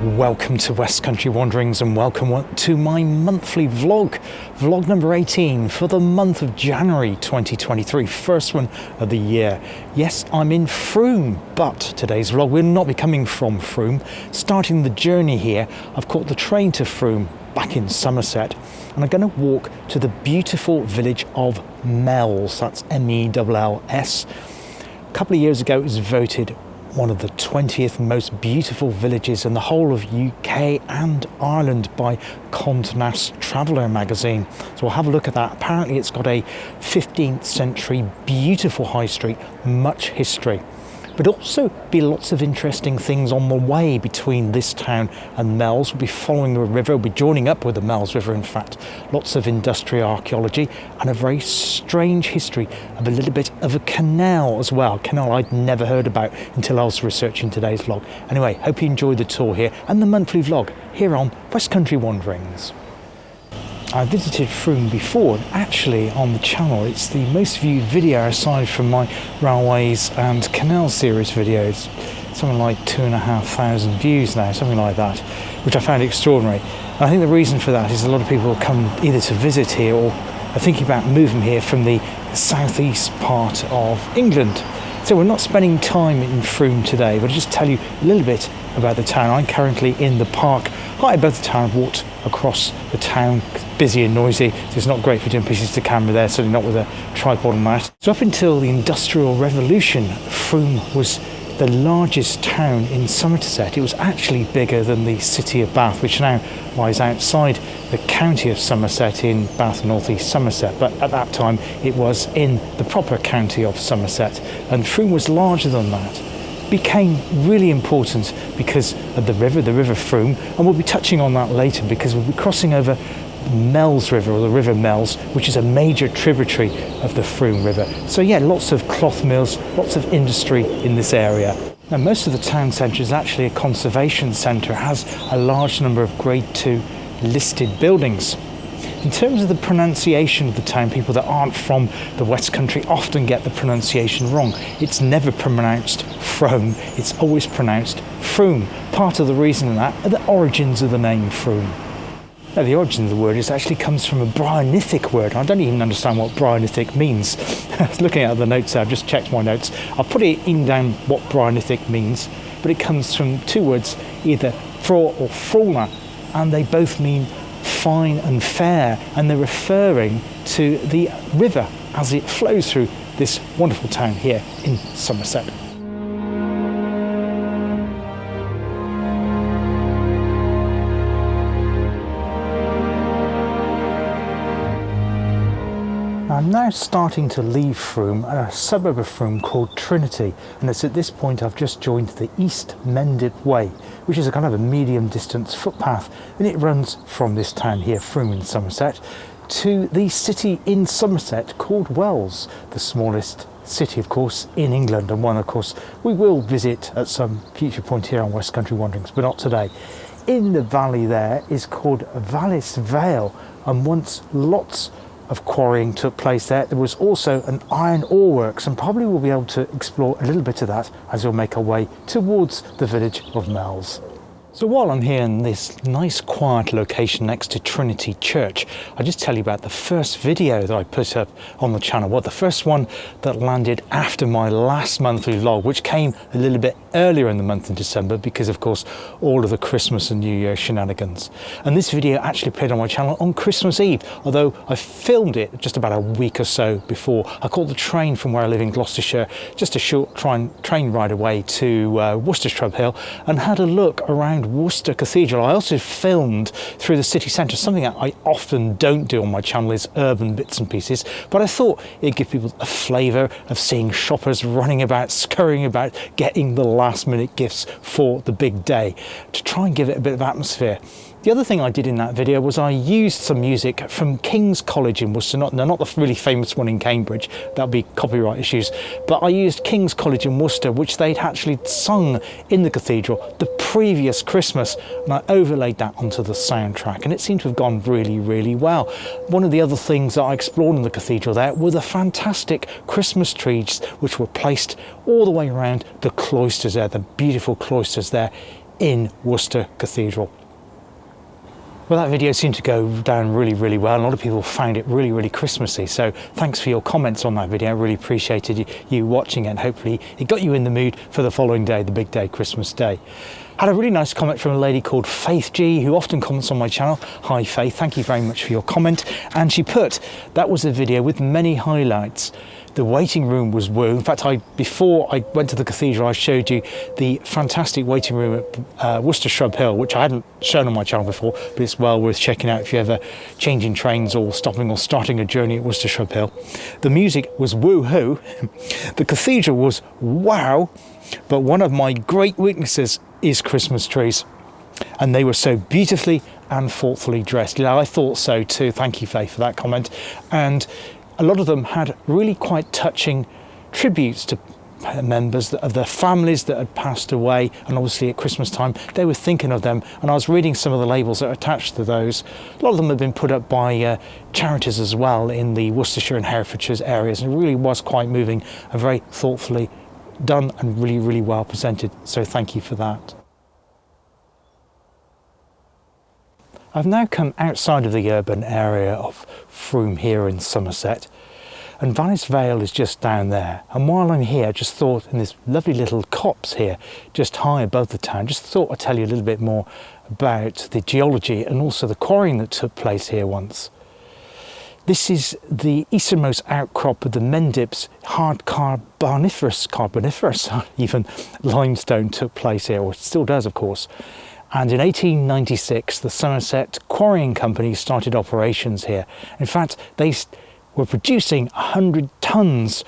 Welcome to West Country Wanderings and welcome to my monthly vlog number 18 for the month of January 2023, first one of the year. Yes, I'm in Frome, but today's vlog will not be coming from Frome. Starting the journey here, I've caught the train to Frome back in Somerset, and I'm going to walk to the beautiful village of Mells, that's M-E-L-L-S. A couple of years ago it was voted one of the 20th most beautiful villages in the whole of UK and Ireland by Condé Nast Traveller magazine. So we'll have a look at that. Apparently it's got a 15th century beautiful high street, much history. But also be lots of interesting things on the way between this town and Mells. We'll be following the river, we'll be joining up with the Mells River in fact. Lots of industrial archaeology and a very strange history of a little bit of a canal as well. Canal I'd never heard about until I was researching today's vlog. Anyway, hope you enjoyed the tour here and the monthly vlog here on West Country Wanderings. I visited Frome before, and actually on the channel it's the most viewed video aside from my railways and canal series videos. Something like 2,500 views now, something like that, which I found extraordinary. And I think the reason for that is a lot of people come either to visit here or are thinking about moving here from the southeast part of England. So we're not spending time in Frome today, but I'll just tell you a little bit about the town. I'm currently in the park high above the town. I've walked across the town, busy and noisy, so it's not great for doing pieces to camera there, certainly not with a tripod on that. So up until the Industrial Revolution, Frome was the largest town in Somerset. It was actually bigger than the city of Bath, which now lies outside the county of Somerset in Bath, North East Somerset, but at that time it was in the proper county of Somerset, and Frome was larger than that. Became really important because of the river Frome, and we'll be touching on that later because we'll be crossing over Mells River, or the River Mells, which is a major tributary of the Frome River. So yeah, lots of cloth mills, lots of industry in this area. Now most of the town centre is actually a conservation centre. It has a large number of Grade 2 listed buildings. In terms of the pronunciation of the town, people that aren't from the West Country often get the pronunciation wrong. It's never pronounced Frome, it's always pronounced Frome. Part of the reason of that are the origins of the name Frome. Now, the origin of the word actually comes from a Brianithic word. I don't even understand what Brianithic means. Looking at the notes there, I've just checked my notes. I'll put it in down what Brianithic means, but it comes from two words, either fro or frona, and they both mean fine and fair, and they're referring to the river as it flows through this wonderful town here in Somerset. I'm now starting to leave Frome at a suburb of Frome called Trinity, and it's at this point I've just joined the East Mendip Way, which is a kind of a medium distance footpath, and it runs from this town here, Frome in Somerset, to the city in Somerset called Wells, the smallest city of course in England, and one of course we will visit at some future point here on West Country Wanderings, but not today. In the valley there is called Vallis Vale, and once lots of quarrying took place there. There was also an iron ore works, and probably we'll be able to explore a little bit of that as we'll make our way towards the village of Mells. So while I'm here in this nice quiet location next to Trinity Church, I'll just tell you about the first video that I put up on the channel. Well, the first one that landed after my last monthly vlog, which came a little bit earlier in the month in December because of course all of the Christmas and New Year shenanigans. And this video actually appeared on my channel on Christmas Eve, although I filmed it just about a week or so before. I caught the train from where I live in Gloucestershire, just a short train ride away to Worcester Hill, and had a look around Worcester Cathedral. I also filmed through the city centre. Something that I often don't do on my channel is urban bits and pieces, but I thought it'd give people a flavour of seeing shoppers running about, scurrying about, getting the last minute gifts for the big day, to try and give it a bit of atmosphere. The other thing I did in that video was I used some music from King's College in Worcester, not the really famous one in Cambridge, that'll be copyright issues, but I used King's College in Worcester, which they'd actually sung in the cathedral the previous Christmas, and I overlaid that onto the soundtrack, and it seemed to have gone really, really well. One of the other things that I explored in the cathedral there were the fantastic Christmas trees which were placed all the way around the cloisters there, the beautiful cloisters there in Worcester Cathedral. Well, that video seemed to go down really well. A lot of people found it really Christmassy. So thanks for your comments on that video. I really appreciated you watching it, and hopefully it got you in the mood for the following day, the big day, Christmas Day. Had a really nice comment from a lady called Faith G, who often comments on my channel. Hi Faith, thank you very much for your comment. And she put, that was a video with many highlights. The waiting room was woo. In fact, before I went to the cathedral, I showed you the fantastic waiting room at Worcester Shrub Hill, which I hadn't shown on my channel before, but it's well worth checking out if you're ever changing trains or stopping or starting a journey at Worcester Shrub Hill. The music was woo-hoo. The cathedral was wow, but one of my great weaknesses is Christmas trees. And they were so beautifully and thoughtfully dressed. Yeah, I thought so too. Thank you, Faith, for that comment. And a lot of them had really quite touching tributes to members of their families that had passed away, and obviously at Christmas time they were thinking of them, and I was reading some of the labels that are attached to those. A lot of them have been put up by charities as well in the Worcestershire and Herefordshire areas, and it really was quite moving and very thoughtfully done and really well presented, so thank you for that. I've now come outside of the urban area of Frome here in Somerset, and Vallis Vale is just down there. And while I'm here, I just thought, in this lovely little copse here, just high above the town, just thought I'd tell you a little bit more about the geology and also the quarrying that took place here once. This is the easternmost outcrop of the Mendip's hard carboniferous even limestone took place here, or it still does of course. And in 1896, the Somerset Quarrying Company started operations here. In fact, they were producing 100 tonnes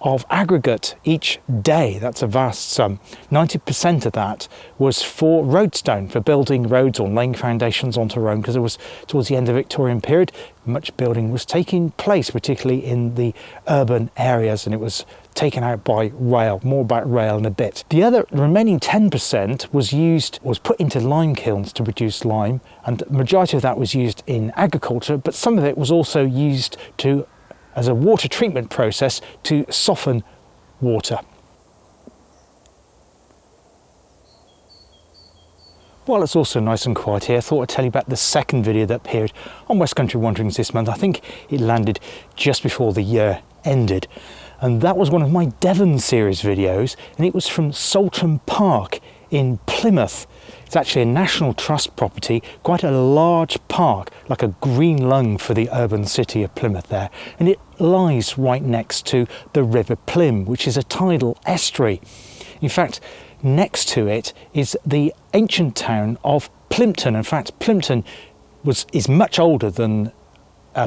of aggregate each day. That's a vast sum. 90% of that was for roadstone, for building roads or laying foundations onto road, because it was towards the end of the Victorian period. Much building was taking place, particularly in the urban areas, and it was taken out by rail. More about rail in a bit. The remaining 10% was put into lime kilns to produce lime, and the majority of that was used in agriculture, but some of it was also used as a water treatment process to soften water. While it's also nice and quiet here, I thought I'd tell you about the second video that appeared on West Country Wanderings this month. I think it landed just before the year ended. And that was one of my Devon series videos, and it was from Saltram Park in Plymouth. It's actually a National Trust property, quite a large park, like a green lung for the urban city of Plymouth there. And it lies right next to the River Plym, which is a tidal estuary. In fact, next to it is the ancient town of Plympton. In fact, Plympton is much older than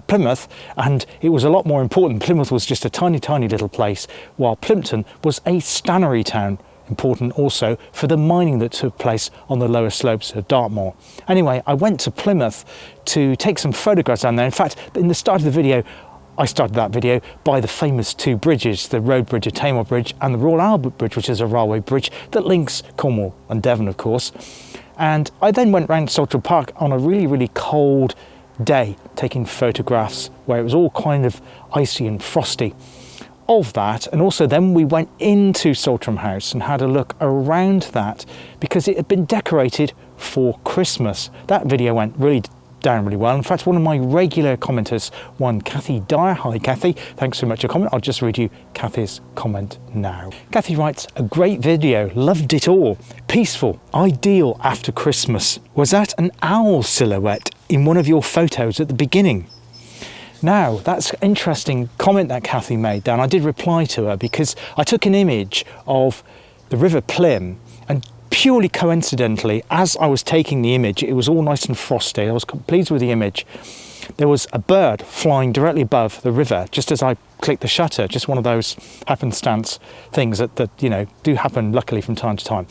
Plymouth, and it was a lot more important. Plymouth was just a tiny little place, while Plympton was a stannery town, important also for the mining that took place on the lower slopes of Dartmoor. Anyway, I went to Plymouth to take some photographs down there. In fact, in the start of the video, I started that video by the famous two bridges, the Road Bridge at Tamar Bridge and the Royal Albert Bridge, which is a railway bridge that links Cornwall and Devon, of course. And I then went round Saltram Park on a really cold day, taking photographs where it was all kind of icy and frosty of that. And also then we went into Saltram House and had a look around that, because it had been decorated for Christmas. That video went down really well. In fact, one of my regular commenters, one Kathy Dyer, hi Kathy, thanks so much for your comment. I'll just read you Kathy's comment now. Kathy writes, a great video, loved it all, peaceful, ideal after Christmas. Was that an owl silhouette in one of your photos at the beginning? Now, that's an interesting comment that Kathy made, Dan. I did reply to her because I took an image of the River Plym, and purely coincidentally, as I was taking the image, it was all nice and frosty. I was pleased with the image. There was a bird flying directly above the river just as I clicked the shutter, just one of those happenstance things that do happen luckily from time to time.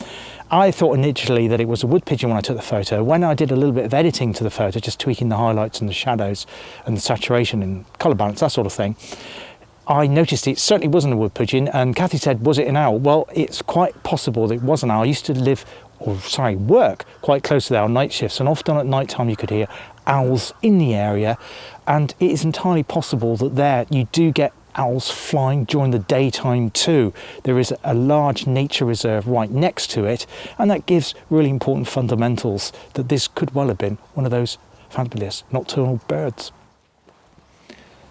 I thought initially that it was a wood pigeon when I took the photo. When I did a little bit of editing to the photo, just tweaking the highlights and the shadows and the saturation and colour balance, that sort of thing, I noticed it certainly wasn't a wood pigeon, and Kathy said, was it an owl? Well, it's quite possible that it was an owl. I used to work quite close to there on night shifts, and often at night time you could hear owls in the area, and it is entirely possible that there you do get owls flying during the daytime too. There is a large nature reserve right next to it, and that gives really important fundamentals that this could well have been one of those fabulous nocturnal birds.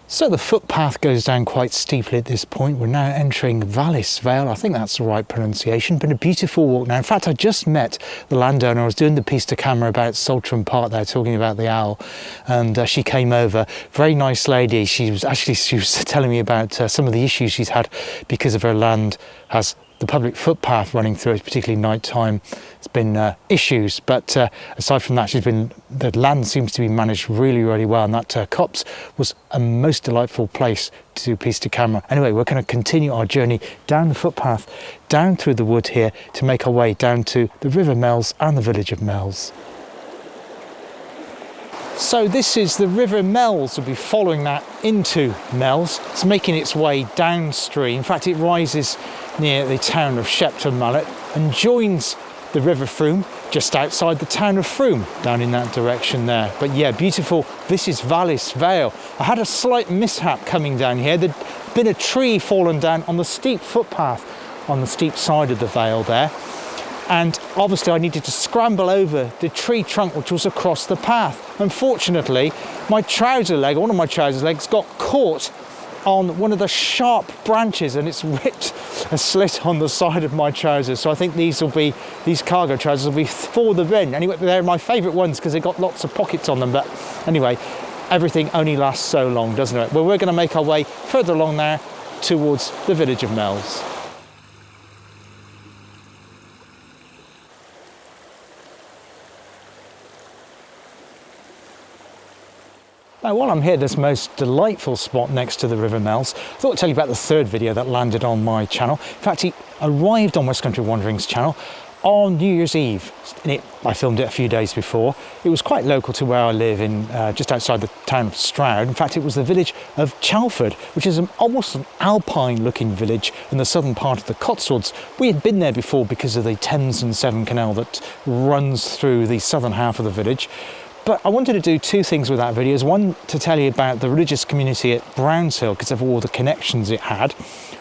So the footpath goes down quite steeply at this point. We're now entering Vallis Vale. I think that's the right pronunciation. Been a beautiful walk now. In fact, I just met the landowner. I was doing the piece to camera about Saltram Park there, talking about the owl, and she came over. Very nice lady. She was telling me about some of the issues she's had because of her land has the public footpath running through it, particularly night time. It's been issues, but aside from that, the land seems to be managed really, really well, and that copse was a most delightful place to do piece to camera. Anyway, we're going to continue our journey down the footpath, down through the wood here, to make our way down to the River Mells and the village of Mells. So this is the River Mells. We'll be following that into Mells. It's making its way downstream. In fact, it rises near the town of Shepton Mallet and joins the River Frome just outside the town of Frome, down in that direction there. But yeah, beautiful. This is Vallis Vale. I had a slight mishap coming down here. There'd been a tree fallen down on the steep footpath on the steep side of the vale there. And obviously I needed to scramble over the tree trunk which was across the path. Unfortunately, my trouser leg, one of my trouser legs, got caught on one of the sharp branches and it's ripped a slit on the side of my trousers. So I think these cargo trousers will be for the bin. Anyway, they're my favourite ones because they've got lots of pockets on them. But anyway, everything only lasts so long, doesn't it? Well, we're going to make our way further along there towards the village of Mells. Now, while I'm here, this most delightful spot next to the River Mells, I thought I'd tell you about the third video that landed on my channel. In fact, it arrived on West Country Wanderings channel on New Year's Eve. I filmed it a few days before. It was quite local to where I live, in just outside the town of Stroud. In fact, it was the village of Chalford, which is almost an alpine-looking village in the southern part of the Cotswolds. We had been there before because of the Thames and Severn Canal that runs through the southern half of the village. But I wanted to do two things with that video. One, to tell you about the religious community at Brownshill because of all the connections it had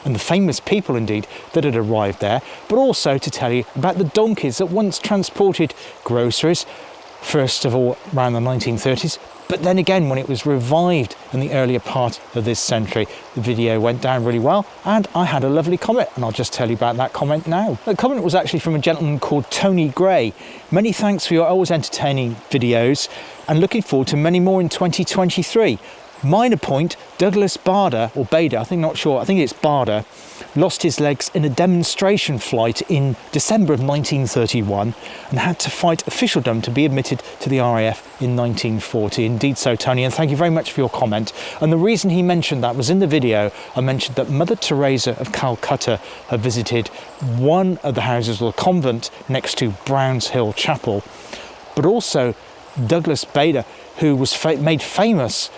and the famous people indeed that had arrived there, but also to tell you about the donkeys that once transported groceries, first of all around the 1930s, but then again when it was revived in the earlier part of this century. The video went down really well and I had a lovely comment, and I'll just tell you about that comment now. The comment was actually from a gentleman called Tony Gray. Many thanks for your always entertaining videos and looking forward to many more in 2023. Minor point, Douglas Bader, or Bader, I think it's Bader, lost his legs in a demonstration flight in December of 1931 and had to fight officialdom to be admitted to the RAF in 1940. Indeed so, Tony, and thank you very much for your comment. And the reason he mentioned that was in the video I mentioned that Mother Teresa of Calcutta had visited one of the houses or the convent next to Brownshill Chapel, but also Douglas Bader, who was made famous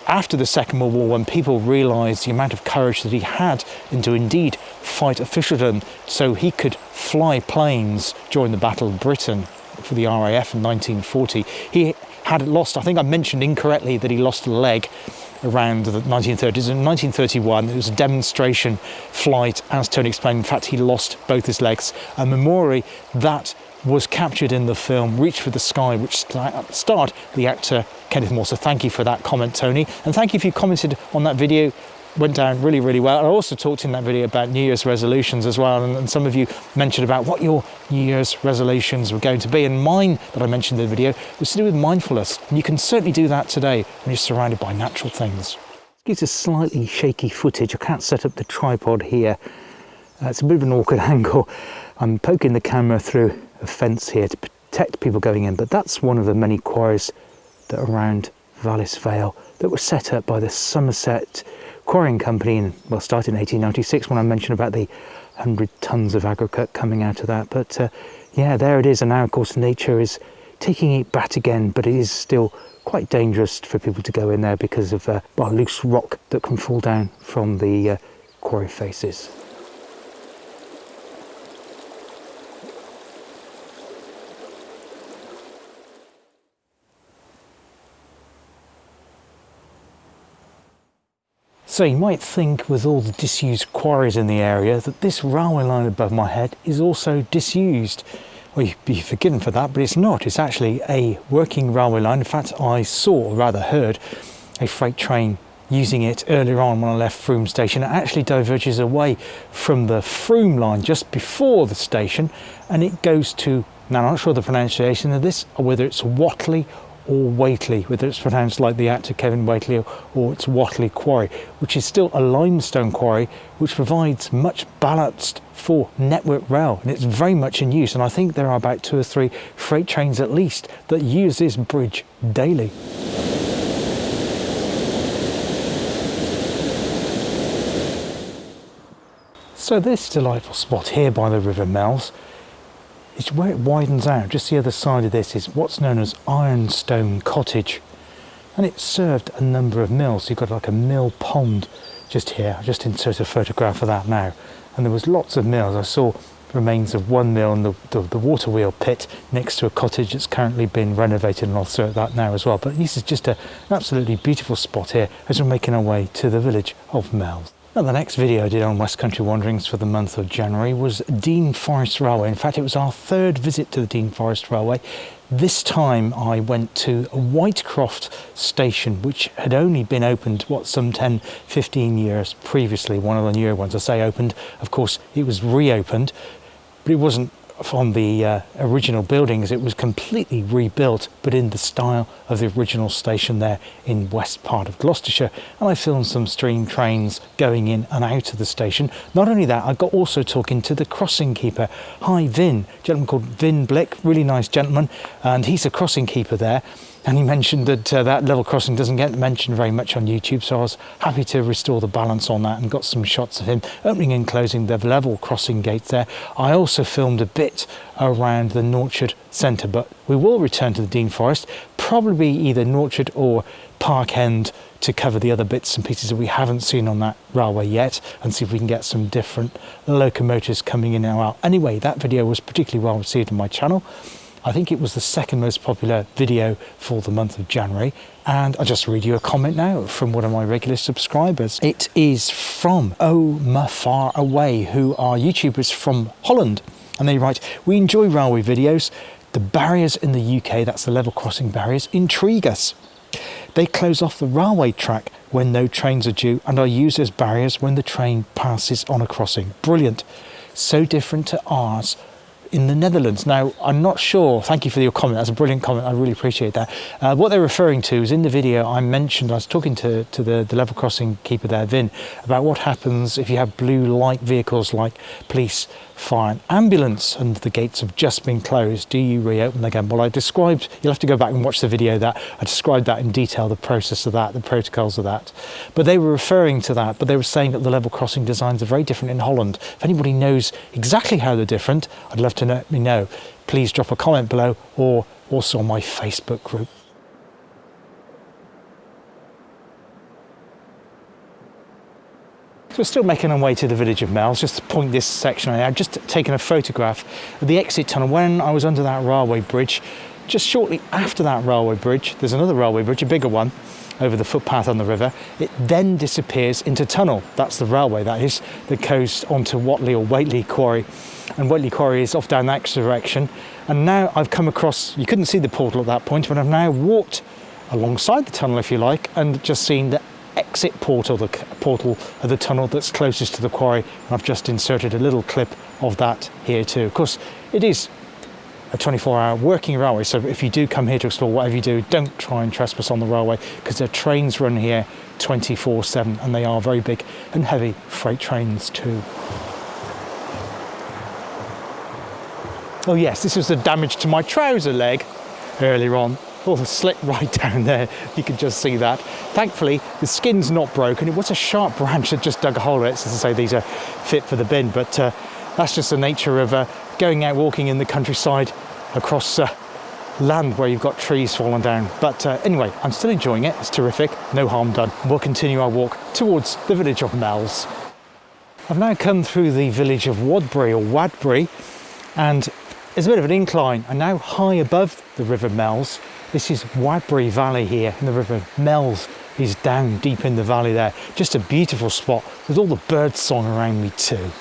after the Second World War when people realised the amount of courage that he had and to indeed fight officialdom so he could fly planes during the Battle of Britain for the RAF in 1940. He had lost, I think I mentioned incorrectly that he lost a leg around the 1930s. In 1931 it was a demonstration flight, as Tony explained. In fact, he lost both his legs. A memorial that was captured in the film Reach for the Sky, which starred the actor Kenneth Moore. So thank you for that comment, Tony, and thank you if you commented on that video. Went down really, really well. I also talked in that video about New Year's resolutions as well, and some of you mentioned about what your New Year's resolutions were going to be, and mine that I mentioned in the video was to do with mindfulness, and you can certainly do that today when you're surrounded by natural things. It gives us slightly shaky footage. I can't set up the tripod here. It's a bit of an awkward angle. I'm poking the camera through a fence here to protect people going in, but that's one of the many quarries that are around Vallis Vale that were set up by the Somerset Quarrying Company started in 1896 when I mentioned about the 100 tons of aggregate coming out of that. But yeah, there it is, and now of course nature is taking it back again, but it is still quite dangerous for people to go in there because of loose rock that can fall down from the quarry faces. So you might think, with all the disused quarries in the area, that this railway line above my head is also disused. Well, you'd be forgiven for that, but it's not. It's actually a working railway line. In fact, I saw, or rather heard, a freight train using it earlier on when I left Frome station. It actually diverges away from the Frome line just before the station, and it goes to, now I'm not sure the pronunciation of this, or whether it's Watley or Waitley, whether it's pronounced like the actor Kevin Waitley, or it's Watley Quarry, which is still a limestone quarry which provides much ballast for network rail, and it's very much in use. And I think there are about 2 or 3 freight trains at least that use this bridge daily. So this delightful spot here by the River Mells, it's where it widens out. Just the other side of this is what's known as Ironstone Cottage, and it served a number of mills. You've got like a mill pond just here. I just inserted a photograph of that now, and there was lots of mills. I saw remains of one mill and the water wheel pit next to a cottage that's currently been renovated, and I'll insert that now as well. But this is just an absolutely beautiful spot here as we're making our way to the village of Mells. Now, the next video I did on West Country Wanderings for the month of January was Dean Forest Railway. In fact, it was our 3rd visit to the Dean Forest Railway. This time I went to Whitecroft station, which had only been opened, some 10-15 years previously, one of the newer ones. I say opened, of course it was reopened, but it wasn't from the original buildings. It was completely rebuilt, but in the style of the original station there in west part of Gloucestershire. And I filmed some stream trains going in and out of the station. Not only that, I got also talking to the crossing keeper. Hi, Vin, a gentleman called Vin Blick, really nice gentleman, and he's a crossing keeper there. And he mentioned that that level crossing doesn't get mentioned very much on YouTube, so I was happy to restore the balance on that and got some shots of him opening and closing the level crossing gates there. I also filmed a bit around the Norchard Centre, but we will return to the Dean Forest, probably either Norchard or Park End, to cover the other bits and pieces that we haven't seen on that railway yet, and see if we can get some different locomotives coming in and out. Anyway, that video was particularly well received on my channel. I think it was the 2nd most popular video for the month of January. And I'll just read you a comment now from one of my regular subscribers. It is from Oh Ma Far Away, who are YouTubers from Holland. And they write, "We enjoy railway videos. The barriers in the UK, that's the level crossing barriers, intrigue us. They close off the railway track when no trains are due and are used as barriers when the train passes on a crossing. Brilliant. So different to ours in the Netherlands." Now, I'm not sure, thank you for your comment, that's a brilliant comment, I really appreciate that. What they're referring to is in the video I mentioned, I was talking to the level crossing keeper there, Vin, about what happens if you have blue light vehicles like police, fire and ambulance, and the gates have just been closed. Do you reopen them again? Well, I described, you'll have to go back and watch the video that I described that in detail, the process of that, the protocols of that. But they were referring to that, but they were saying that the level crossing designs are very different in Holland. If anybody knows exactly how they're different, I'd love to let me know. Please drop a comment below, or also on my Facebook group. So we're still making our way to the village of Mells. Just to point this section out, I've just taken a photograph of the exit tunnel when I was under that railway bridge. Just shortly after that railway bridge, there's another railway bridge, a bigger one, over the footpath on the river. It then disappears into tunnel. That's the railway, that is, that goes onto Watley or Waitley Quarry. And Waitley Quarry is off down that direction. And now I've come across, you couldn't see the portal at that point, but I've now walked alongside the tunnel, if you like, and just seen the exit portal, the portal of the tunnel that's closest to the quarry. And I've just inserted a little clip of that here too. Of course, it is a 24-hour working railway, so if you do come here to explore, whatever you do, don't try and trespass on the railway, because their trains run here 24/7, and they are very big and heavy freight trains too. Oh yes, this was the damage to my trouser leg earlier on. Oh, the slit right down there, you can just see that. Thankfully, the skin's not broken. It was a sharp branch that just dug a hole in it, so to say these are fit for the bin, but that's just the nature of going out walking in the countryside across land where you've got trees falling down. But anyway, I'm still enjoying it. It's terrific, no harm done. We'll continue our walk towards the village of Mells. I've now come through the village of Wadbury or Wadbury, and there's a bit of an incline. I'm now high above the River Mells. This is Wadbury Valley here in the River Mells is down deep in the valley there. Just a beautiful spot with all the bird song around me too.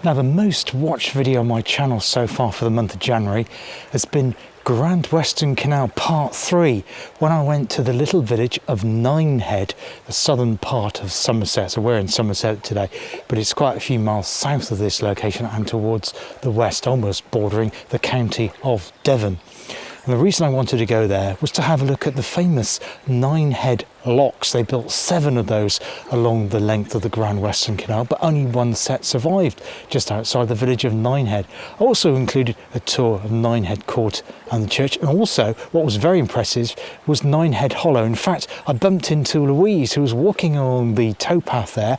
Now, the most watched video on my channel so far for the month of January has been Grand Western Canal Part 3, when I went to the little village of Ninehead, the southern part of Somerset. So we're in Somerset today, but it's quite a few miles south of this location and towards the west, almost bordering the county of Devon. And the reason I wanted to go there was to have a look at the famous Ninehead locks. They built 7 of those along the length of the Grand Western Canal, but only one set survived just outside the village of Ninehead. I also included a tour of Ninehead Court and the church, and also what was very impressive was Ninehead Hollow. In fact, I bumped into Louise, who was walking along the towpath there,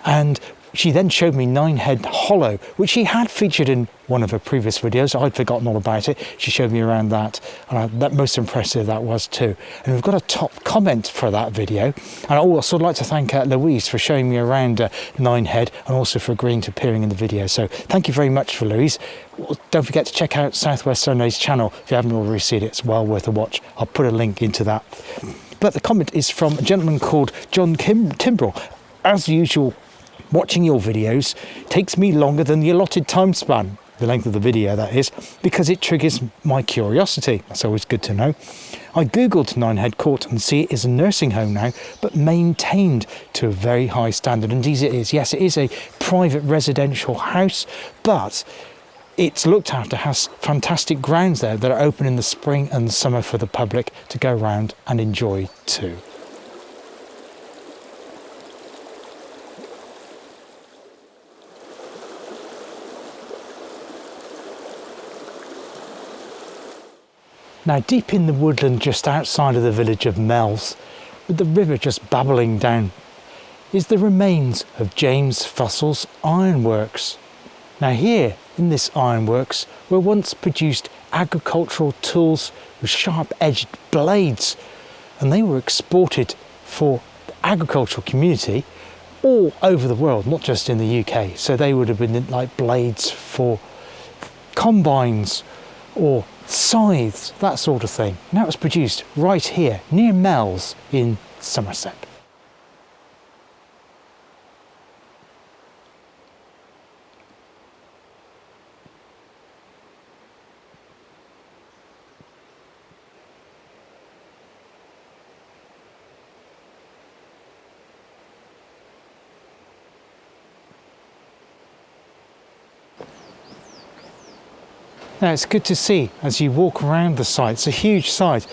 and she then showed me Ninehead Hollow, which she had featured in one of her previous videos. I'd forgotten all about it. She showed me around that, and that most impressive that was too. And we've got a top comment for that video. And I also would like to thank Louise for showing me around Ninehead, and also for agreeing to appearing in the video. So thank you very much for Louise. Don't forget to check out Southwest Sunday's channel if you haven't already seen it. It's well worth a watch. I'll put a link into that. But the comment is from a gentleman called John Timbrell. As usual, watching your videos takes me longer than the allotted time span, the length of the video that is, because it triggers my curiosity. That's always good to know. I googled Ninehead Court and see it is a nursing home now, but maintained to a very high standard. Indeed it is. Yes, it is a private residential house, but it's looked after, has fantastic grounds there that are open in the spring and summer for the public to go around and enjoy too. Now, deep in the woodland just outside of the village of Mells, with the river just babbling down, is the remains of James Fussell's ironworks. Now here, in this ironworks, were once produced agricultural tools with sharp-edged blades, and they were exported for the agricultural community all over the world, not just in the UK. So they would have been like blades for combines or scythes, that sort of thing. And that was produced right here near Mells in Somerset. Now, it's good to see as you walk around the site. It's a huge site,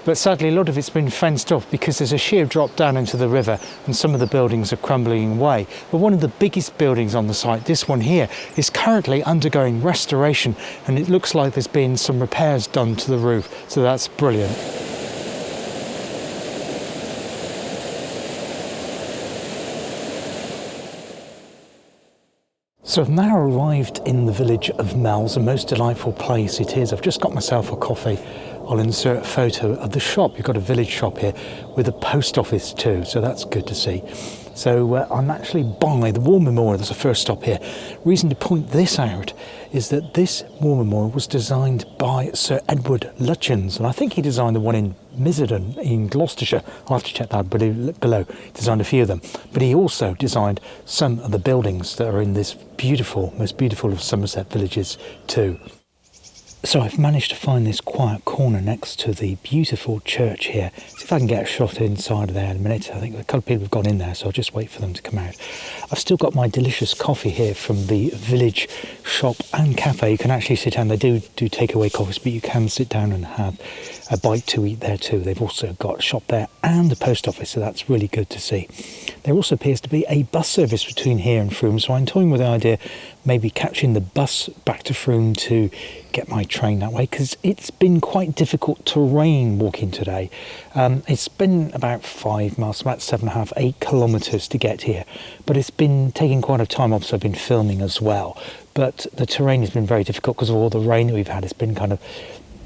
but sadly a lot of it's been fenced off because there's a sheer drop down into the river and some of the buildings are crumbling away. But one of the biggest buildings on the site, this one here, is currently undergoing restoration, and it looks like there's been some repairs done to the roof, so that's brilliant. So I've now arrived in the village of Mells, a most delightful place it is. I've just got myself a coffee. I'll insert a photo of the shop. You've got a village shop here with a post office too, so that's good to see. So I'm actually by the War Memorial. There's a first stop here. Reason to point this out is that this War Memorial was designed by Sir Edward Lutyens, and I think he designed the one in Miserdon in Gloucestershire. I'll have to check that below. He designed a few of them, but he also designed some of the buildings that are in this beautiful, most beautiful of Somerset villages too. So I've managed to find this quiet corner next to the beautiful church here. See if I can get a shot inside of there in a minute. I think a couple of people have gone in there, so I'll just wait for them to come out. I've still got my delicious coffee here from the village shop and cafe. You can actually sit down. They do takeaway coffees, but you can sit down and have a bite to eat there too. They've also got a shop there and a post office, so that's really good to see. There also appears to be a bus service between here and Frome, so I'm toying with the idea maybe catching the bus back to Frome to get my train that way, because it's been quite difficult terrain walking today. It's been about 5 miles, about 7.5, 8 kilometres to get here, but it's been taking quite a time. Obviously I've been filming as well, but the terrain has been very difficult because of all the rain that we've had. It's been kind of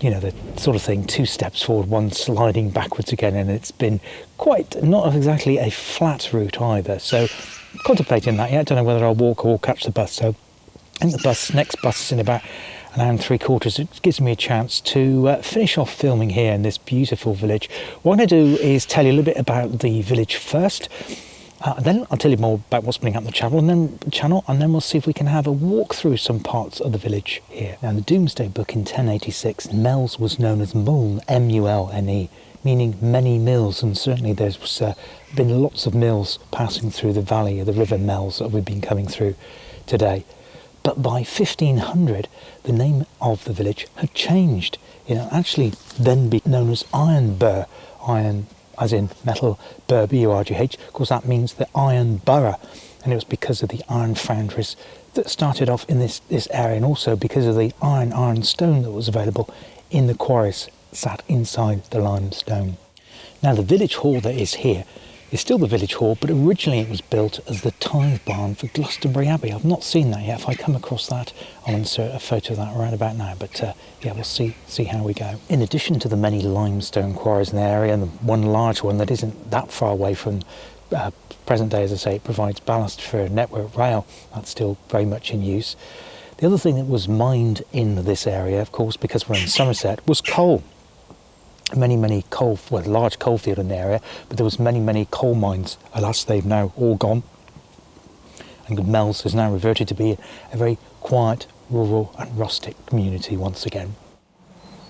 you know, the sort of thing, 2 steps forward, 1 sliding backwards again, and it's been quite not exactly a flat route either. So contemplating that yet. Don't know whether I'll walk or catch the bus. So I think the next bus is in about an hour and 3/4. It gives me a chance to finish off filming here in this beautiful village. What I'm going to do is tell you a little bit about the village first. Then I'll tell you more about what's bringing up the channel, and then we'll see if we can have a walk through some parts of the village here. Now, in the Domesday Book in 1086, Mells was known as Mulne, M-U-L-N-E, meaning many mills, and certainly there's been lots of mills passing through the valley of the River Mells that we've been coming through today. But by 1500, the name of the village had changed. It actually then be known as Ironbur, iron as in metal, bur, B-U-R-G-H. Of course, that means the iron borough, and it was because of the iron foundries that started off in this area, and also because of the iron stone that was available in the quarries sat inside the limestone. Now, the village hall that is here is still the village hall, but originally it was built as the tithe barn for Glastonbury Abbey. I've not seen that yet. If I come across that, I'll insert a photo of that right about now. But yeah, we'll see how we go. In addition to the many limestone quarries in the area, and the one large one that isn't that far away from present day, as I say, it provides ballast for Network Rail. That's still very much in use. The other thing that was mined in this area, of course, because we're in Somerset, was coal. Many large coal field in the area, but there was many coal mines. Alas, they've now all gone, and Mells has now reverted to be a very quiet, rural and rustic community once again.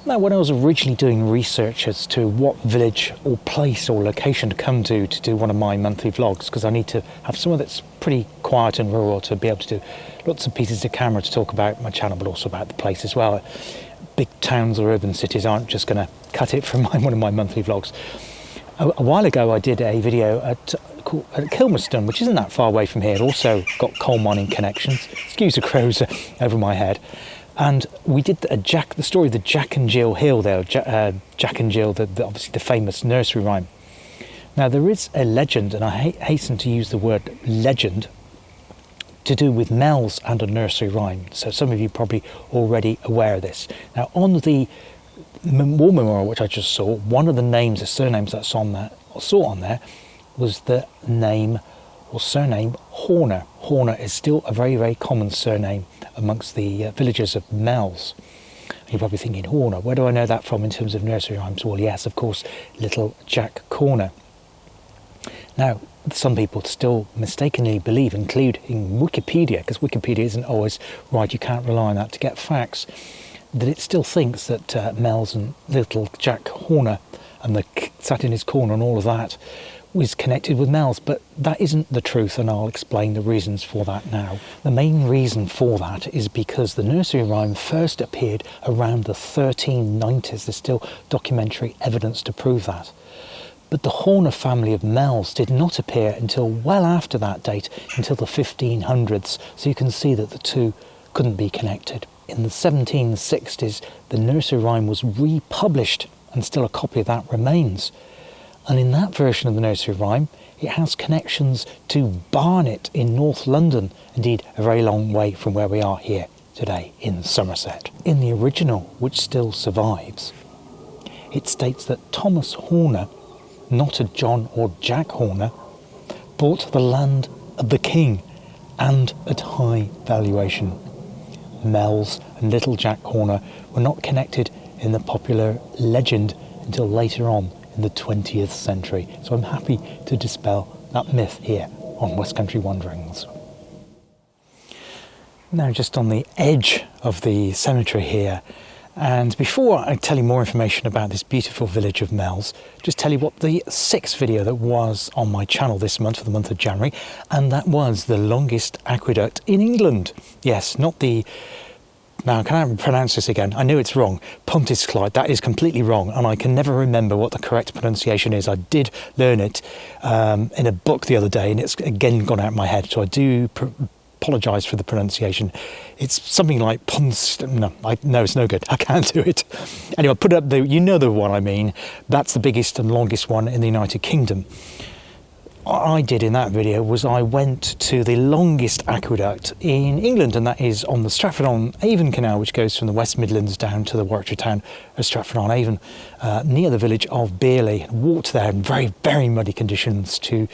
Now, when I was originally doing research as to what village or place or location to come to do one of my monthly vlogs, because I need to have somewhere that's pretty quiet and rural to be able to do lots of pieces of camera to talk about my channel, but also about the place as well. Big towns or urban cities aren't just going to cut it from one of my monthly vlogs. A while ago I did a video at Kilmerston, which isn't that far away from here. It also got coal mining connections. Excuse the crows over my head. And we did the story of the Jack and Jill Hill there. Jack and Jill, obviously the famous nursery rhyme. Now, there is a legend, and I hasten to use the word legend, to do with Mells and a nursery rhyme. So some of you probably already aware of this. Now, on the war memorial which I just saw, one of the surnames that's on there was the name or surname Horner. Horner is still a very common surname amongst the villagers of Mells. And you're probably thinking, Horner, where do I know that from in terms of nursery rhymes? Well, yes, of course, Little Jack Corner. Now, some people still mistakenly believe, including Wikipedia, because Wikipedia isn't always right, you can't rely on that to get facts, that it still thinks that Mells and Little Jack Horner and the sat in his corner and all of that was connected with Mells, but that isn't the truth, and I'll explain the reasons for that now. The main reason for that is because the nursery rhyme first appeared around the 1390s. There's still documentary evidence to prove that. But the Horner family of Mells did not appear until well after that date, until the 1500s, so you can see that the two couldn't be connected. In the 1760s, the nursery rhyme was republished, and still a copy of that remains. And in that version of the nursery rhyme, it has connections to Barnet in North London, indeed a very long way from where we are here today in Somerset. In the original, which still survives, it states that Thomas Horner, not a John or Jack Horner, bought the land of the king, and at high valuation. Mells and Little Jack Horner were not connected in the popular legend until later on in the 20th century. So I'm happy to dispel that myth here on West Country Wanderings. Now, just on the edge of the cemetery here, and before I tell you more information about this beautiful village of Mells, just tell you what the 6th video that was on my channel this month, for the month of January, and that was the longest aqueduct in England. Yes, not the... Now, can I pronounce this again? I know it's wrong. Pontisclyde, that is completely wrong, and I can never remember what the correct pronunciation is. I did learn it in a book the other day, and it's again gone out of my head, so I do apologise for the pronunciation. It's something like no, it's no good. I can't do it. Anyway, put up you know the one I mean. That's the biggest and longest one in the United Kingdom. I did in that video was I went to the longest aqueduct in England, and that is on the Stratford-on-Avon Canal, which goes from the West Midlands down to the Warwickshire town of Stratford-on-Avon, near the village of Beerley. Walked there in very, very muddy conditions to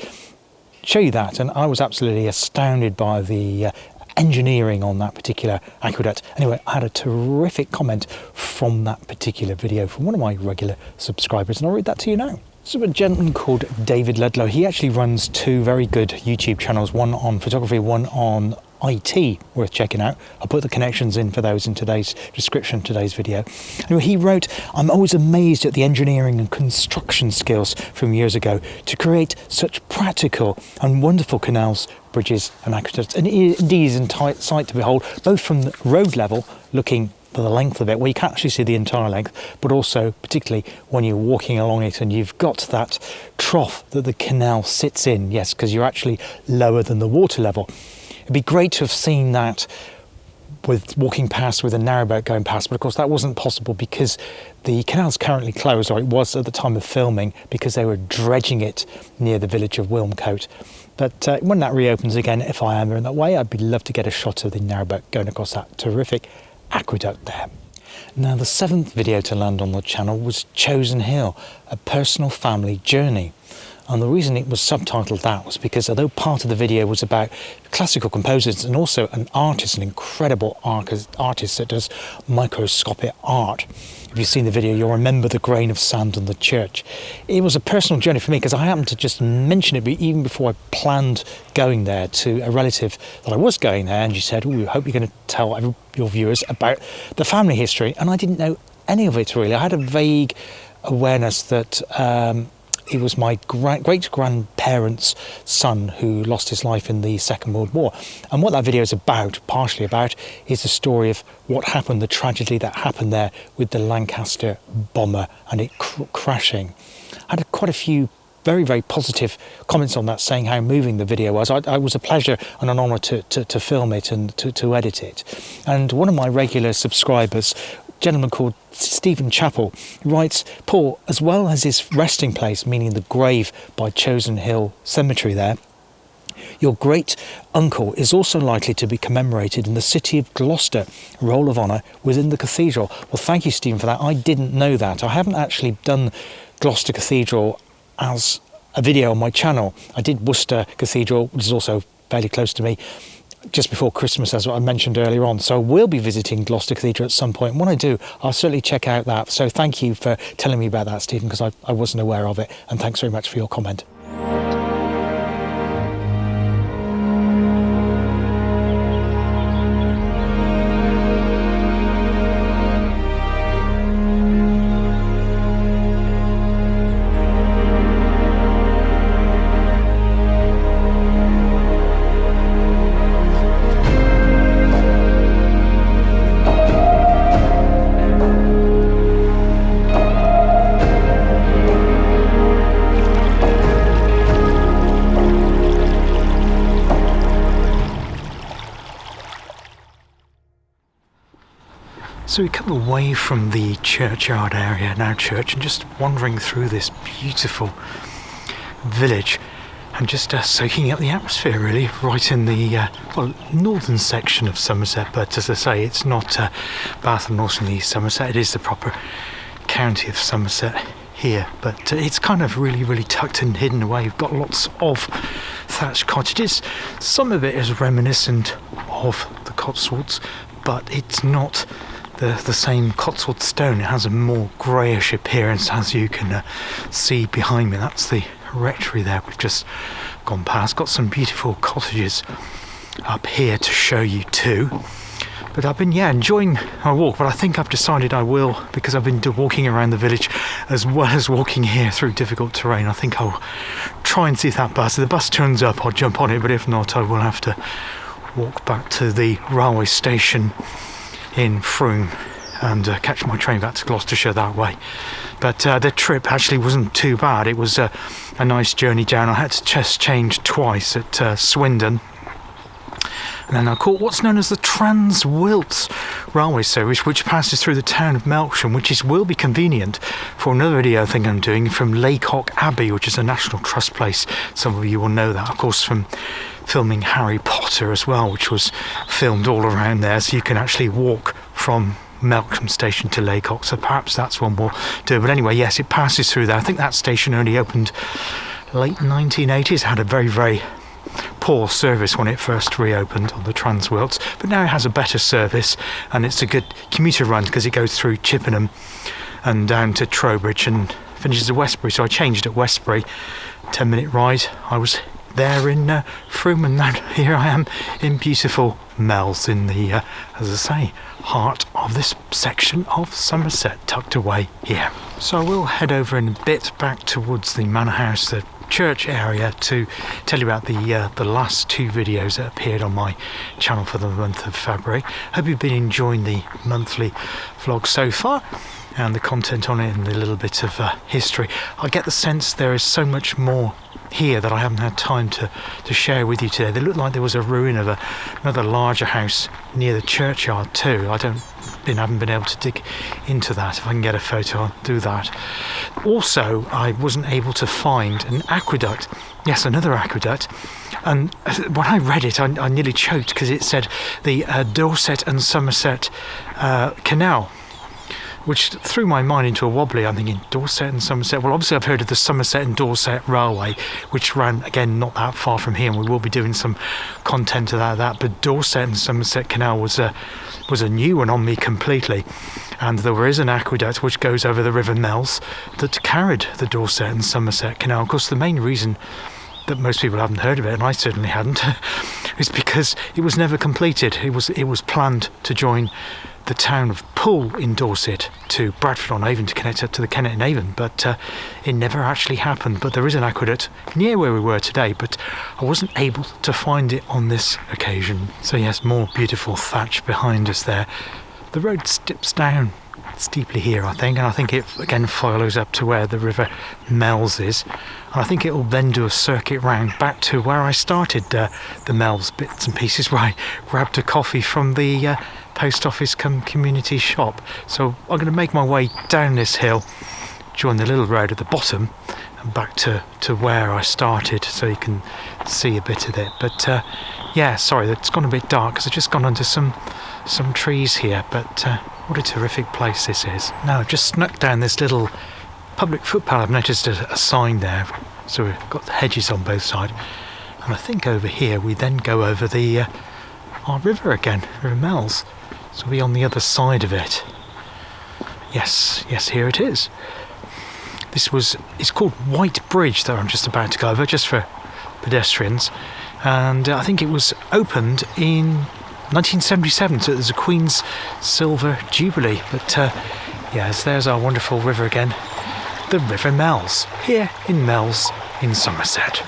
show you that, and I was absolutely astounded by the engineering on that particular aqueduct. Anyway, I had a terrific comment from that particular video from one of my regular subscribers, and I'll read that to you now. So a gentleman called David Ludlow, he actually runs two very good YouTube channels, one on photography, one on IT, worth checking out. I'll put the connections in for those in today's description of today's video. Anyway, he wrote, "I'm always amazed at the engineering and construction skills from years ago to create such practical and wonderful canals, bridges and aqueducts. And it is in sight to behold, both from the road level, looking for the length of it, where you can't actually see the entire length, but also particularly when you're walking along it and you've got that trough that the canal sits in, yes, because you're actually lower than the water level. It'd be great to have seen that with walking past with a narrowboat going past, but of course that wasn't possible because the canal's currently closed, or it was at the time of filming, because they were dredging it near the village of Wilmcote. But when that reopens again, if I am in that way, I'd love to get a shot of the narrowboat going across that terrific aqueduct there. Now, the 7th video to land on the channel was Chosen Hill, a personal family journey. And the reason it was subtitled that was because although part of the video was about classical composers and also an artist, an incredible artist that does microscopic art. If you've seen the video, you'll remember the grain of sand on the church. It was a personal journey for me because I happened to just mention it even before I planned going there to a relative that I was going there, and she said, "Oh, I hope you're going to tell your viewers about the family history." And I didn't know any of it really. I had a vague awareness that he was my great-grandparents' son who lost his life in the Second World War. And what that video is about, partially about, is the story of what happened, the tragedy that happened there with the Lancaster bomber and it crashing. I had quite a few very, very positive comments on that, saying how moving the video was. It was a pleasure and an honour to film it and to edit it. And one of my regular subscribers, a gentleman called Stephen Chappell, writes, "Paul, as well as his resting place, meaning the grave by Chosen Hill Cemetery there, your great uncle is also likely to be commemorated in the city of Gloucester, Roll of Honour within the cathedral." Well, thank you, Stephen, for that. I didn't know that. I haven't actually done Gloucester Cathedral as a video on my channel. I did Worcester Cathedral, which is also fairly close to me, just before Christmas, as I mentioned earlier on. So we'll be visiting Gloucester Cathedral at some point. When I do, I'll certainly check out that. So thank you for telling me about that, Stephen, because I wasn't aware of it. And thanks very much for your comment. So we come away from the churchyard area, now church, and just wandering through this beautiful village and just soaking up the atmosphere really, right in the northern section of Somerset. But as I say, it's not Bath and North and East Somerset, it is the proper county of Somerset here, but it's kind of really tucked and hidden away. You've got lots of thatched cottages. Some of it is reminiscent of the Cotswolds, but it's not the same Cotswold stone. It has a more greyish appearance, as you can see behind me. That's the rectory there we've just gone past. Got some beautiful cottages up here to show you too. But I've been enjoying my walk, but I think I've decided I will, because I've been walking around the village as well as walking here through difficult terrain. I think I'll try and see if that bus, if the bus turns up, I'll jump on it, but if not, I will have to walk back to the railway station in Frome and catch my train back to Gloucestershire that way. But the trip actually wasn't too bad. It was a nice journey down. I had to just change twice at Swindon, And then I caught what's known as the Trans-Wilts railway service, which passes through the town of Melksham, which will be convenient for another video I think I'm doing from Laycock Abbey, which is a National Trust place. Some of you will know that, of course, from filming Harry Potter as well, which was filmed all around there, so you can actually walk from Melksham station to Laycock, so perhaps that's one we'll do. But anyway, yes, it passes through there. I think that station only opened late 1980s, had a very, very poor service when it first reopened on the Trans-Wilts, but now it has a better service, and it's a good commuter run because it goes through Chippenham and down to Trowbridge and finishes at Westbury. So I changed at Westbury, 10-minute ride. I was there in Frome, and now here I am in beautiful Mells, in the, as I say, heart of this section of Somerset, tucked away here. So I will head over in a bit back towards the manor house, the church area, to tell you about the last two videos that appeared on my channel for the month of February. Hope you've been enjoying the monthly vlog so far, and the content on it, and a little bit of history. I get the sense there is so much more here that I haven't had time to share with you today. They look like there was a ruin of another larger house near the churchyard too. I haven't been able to dig into that. If I can get a photo, I'll do that. Also, I wasn't able to find an aqueduct. Yes, another aqueduct. And when I read it, I nearly choked, because it said the Dorset and Somerset Canal, which threw my mind into a wobbly. I'm thinking, Dorset and Somerset? Well, obviously I've heard of the Somerset and Dorset Railway, which ran, again, not that far from here, and we will be doing some content about that. But Dorset and Somerset Canal was a new one on me completely. And there is an aqueduct which goes over the River Mells that carried the Dorset and Somerset Canal. Of course, the main reason that most people haven't heard of it, and I certainly hadn't, is because it was never completed. It was planned to join the town of Poole in Dorset to Bradford-on-Avon to connect up to the Kennet and Avon, but it never actually happened. But there is an aqueduct near where we were today, but I wasn't able to find it on this occasion. So yes, more beautiful thatch behind us there. The road dips down steeply here, I think, and I think it again follows up to where the River Mells is, and I think it will then do a circuit round back to where I started the Mells bits and pieces, where I grabbed a coffee from the post office community shop. So I'm going to make my way down this hill, join the little road at the bottom, and back to where I started, so you can see a bit of it. But yeah, sorry, it's gone a bit dark because I've just gone under some trees here, but what a terrific place this is. Now I've just snuck down this little public footpath. I've noticed a sign there, so we've got the hedges on both sides, and I think over here we then go over the our river again, River Mells. So we'll be on the other side of it. Yes, here it is. It's called White Bridge that I'm just about to go over, just for pedestrians, and I think it was opened in 1977, so there's a Queen's Silver Jubilee. But yes, there's our wonderful river again, the River Mells, here in Mells in Somerset.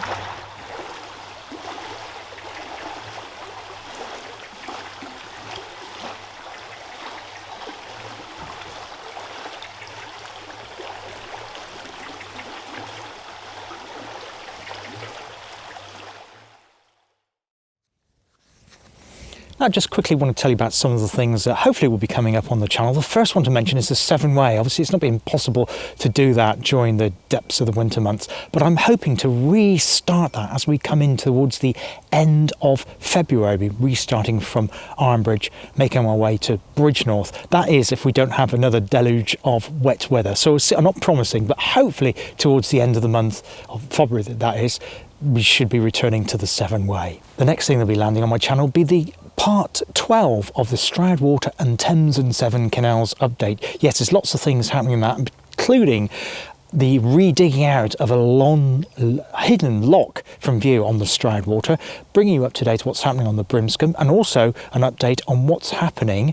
I just quickly want to tell you about some of the things that hopefully will be coming up on the channel. The first one to mention is the Severn Way. Obviously, it's not been possible to do that during the depths of the winter months, but I'm hoping to restart that as we come in towards the end of February, restarting from Ironbridge, making our way to Bridgenorth. That is, if we don't have another deluge of wet weather. So I'm not promising, but hopefully towards the end of the month of February, that is, we should be returning to the Severn Way. The next thing that'll be landing on my channel will be the part 12 of the Stroudwater and Thames and Severn Canals update. Yes, there's lots of things happening in that, including the redigging out of a long hidden lock from view on the Stroudwater, bringing you up to date what's happening on the Brimscombe, and also an update on what's happening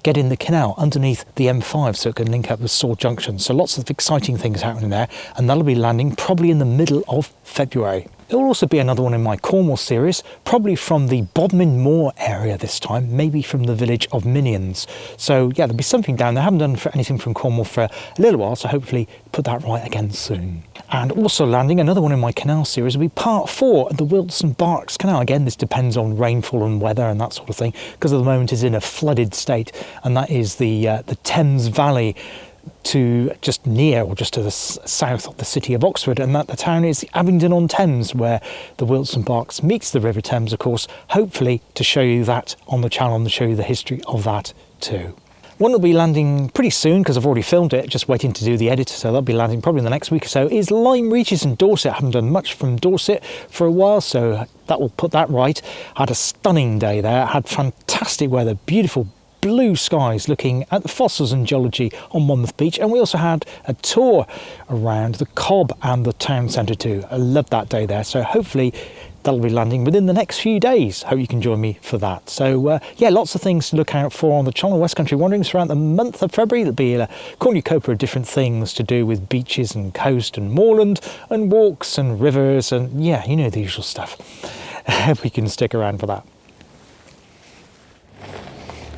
getting the canal underneath the M5 so it can link up with Saw Junction. So lots of exciting things happening there, and that'll be landing probably in the middle of February. There will also be another one in my Cornwall series, probably from the Bodmin Moor area this time, maybe from the village of Minions. So yeah, there'll be something down there. I haven't done anything from Cornwall for a little while, so hopefully put that right again soon. And also landing another one in my canal series will be part 4 of the Wilson Berks Canal. Again, this depends on rainfall and weather and that sort of thing, because at the moment it's in a flooded state, and that is the Thames Valley to just near or just to the south of the city of Oxford, and that the town is Abingdon-on-Thames, where the Wilson Berks meets the River Thames, of course, hopefully to show you that on the channel and to show you the history of that too. One will be landing pretty soon because I've already filmed it, just waiting to do the edit, so that'll be landing probably in the next week or so, is Lyme Reaches in Dorset. I haven't done much from Dorset for a while, so that will put that right. I had a stunning day there, I had fantastic weather, beautiful blue skies looking at the fossils and geology on Monmouth Beach, and we also had a tour around the Cobb and the town centre too. I loved that day there, so hopefully that'll be landing within the next few days. Hope you can join me for that. So yeah, lots of things to look out for on the channel. West Country Wanderings throughout the month of February. There'll be a cornucopia of different things to do with beaches and coast and moorland and walks and rivers and yeah, you know, the usual stuff. I hope you can stick around for that.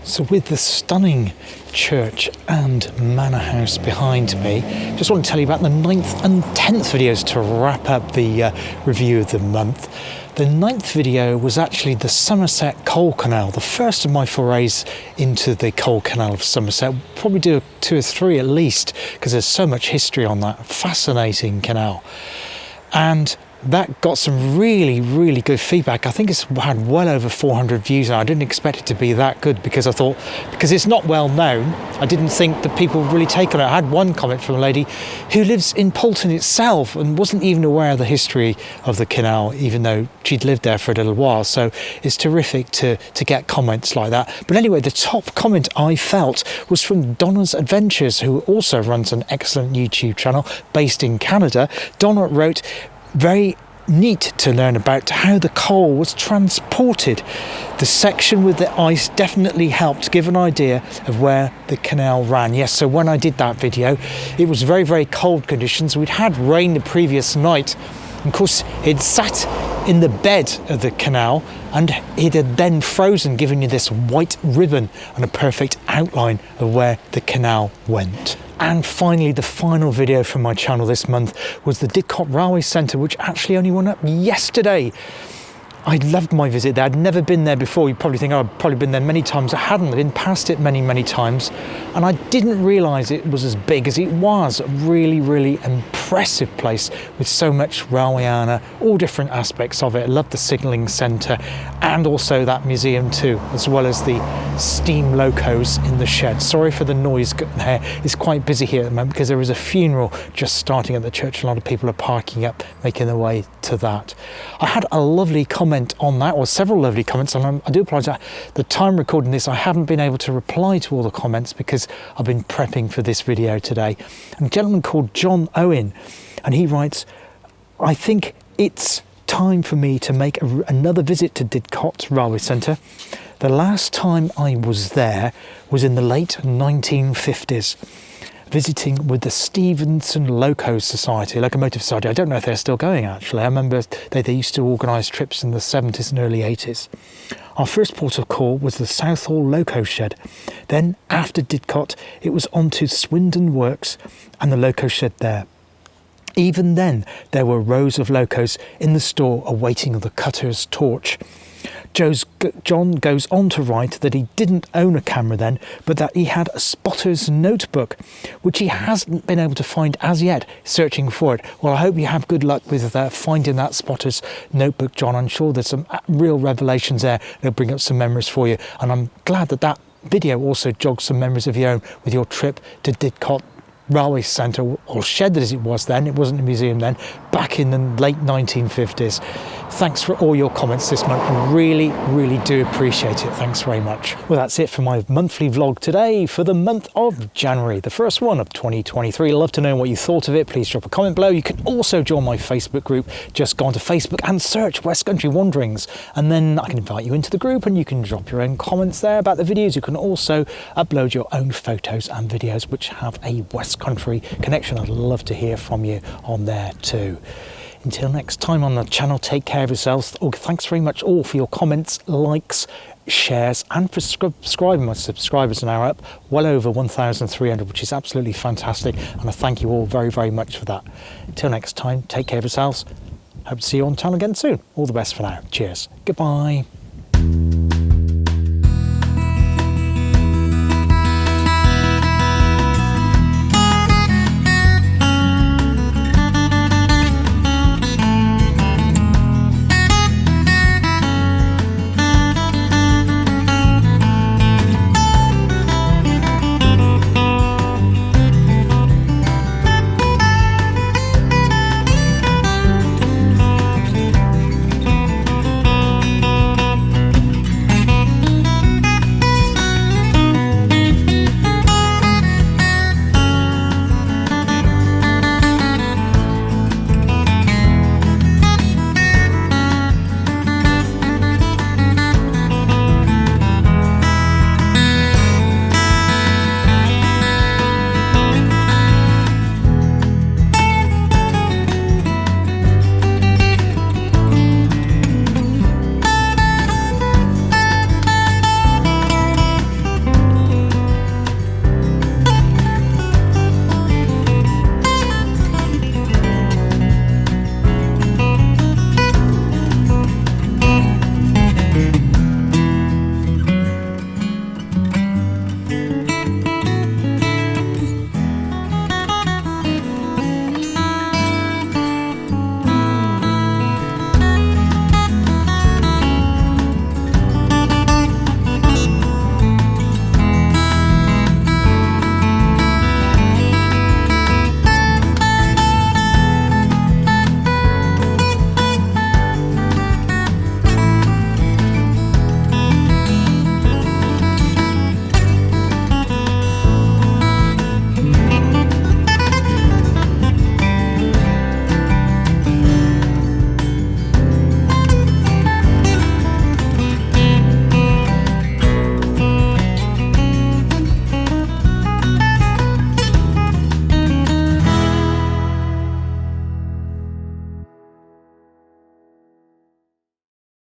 So with the stunning church and manor house behind me, just want to tell you about the 9th and 10th videos to wrap up the review of the month. The 9th video was actually the Somerset Coal Canal, the first of my forays into the Coal Canal of Somerset. We'll probably do 2 or 3 at least, because there's so much history on that fascinating canal. And that got some really good feedback. I think it's had well over 400 views, and I didn't expect it to be that good, because I thought, because it's not well known, I didn't think that people would really take on it. I had one comment from a lady who lives in Poulton itself and wasn't even aware of the history of the canal, even though she'd lived there for a little while. So it's terrific to get comments like that. But anyway, the top comment I felt was from Donna's Adventures, who also runs an excellent YouTube channel based in Canada. Donna wrote, "Very neat to learn about how the coal was transported. The section with the ice definitely helped give an idea of where the canal ran." Yes, so when I did that video, it was very cold conditions. We'd had rain the previous night. Of course, it sat in the bed of the canal, and it had then frozen, giving you this white ribbon and a perfect outline of where the canal went. And finally, the final video from my channel this month was the Didcot Railway Centre, which actually only went up yesterday. I loved my visit there. I'd never been there before. You'd probably think, oh, I've probably been there many times. I hadn't. I'd been past it many times. And I didn't realise it was as big as it was. A really impressive place with so much railway, all different aspects of it. I loved the signalling centre and also that museum too, as well as the steam locos in the shed. Sorry for the noise there. It's quite busy here at the moment because there is a funeral just starting at the church. A lot of people are parking up, making their way to that. I had a lovely comment on that, or several lovely comments, and I do apologise. The time recording this, I haven't been able to reply to all the comments because I've been prepping for this video today. And a gentleman called John Owen, and he writes, "I think it's time for me to make another visit to Didcot Railway Centre. The last time I was there was in the late 1950s. Visiting with the Stevenson Locomotive Society. I don't know if they're still going actually. I remember they used to organise trips in the 70s and early 80s. Our first port of call was the Southall Loco Shed. Then after Didcot, it was on to Swindon Works and the Loco Shed there. Even then, there were rows of locos in the store awaiting the cutter's torch. John goes on to write that he didn't own a camera then, but that he had a spotter's notebook, which he hasn't been able to find as yet, searching for it. Well, I hope you have good luck with finding that spotter's notebook, John. I'm sure there's some real revelations there. They'll bring up some memories for you. And I'm glad that video also jogs some memories of your own with your trip to Didcot Railway Centre, or shed as it was then, it wasn't a museum then, back in the late 1950s. Thanks for all your comments this month. I really do appreciate it. Thanks very much. Well, that's it for my monthly vlog today for the month of January, the first one of 2023. I'd love to know what you thought of it. Please drop a comment below. You can also join my Facebook group. Just go onto Facebook and search West Country Wanderings, and then I can invite you into the group and you can drop your own comments there about the videos. You can also upload your own photos and videos which have a West Country connection. I'd love to hear from you on there too. Until next time on the channel, take care of yourselves. Thanks very much all for your comments, likes, shares, and for subscribing. My subscribers are now up well over 1,300, which is absolutely fantastic, and I thank you all very, very much for that. Until next time, take care of yourselves. Hope to see you on the channel again soon. All the best for now. Cheers. Goodbye.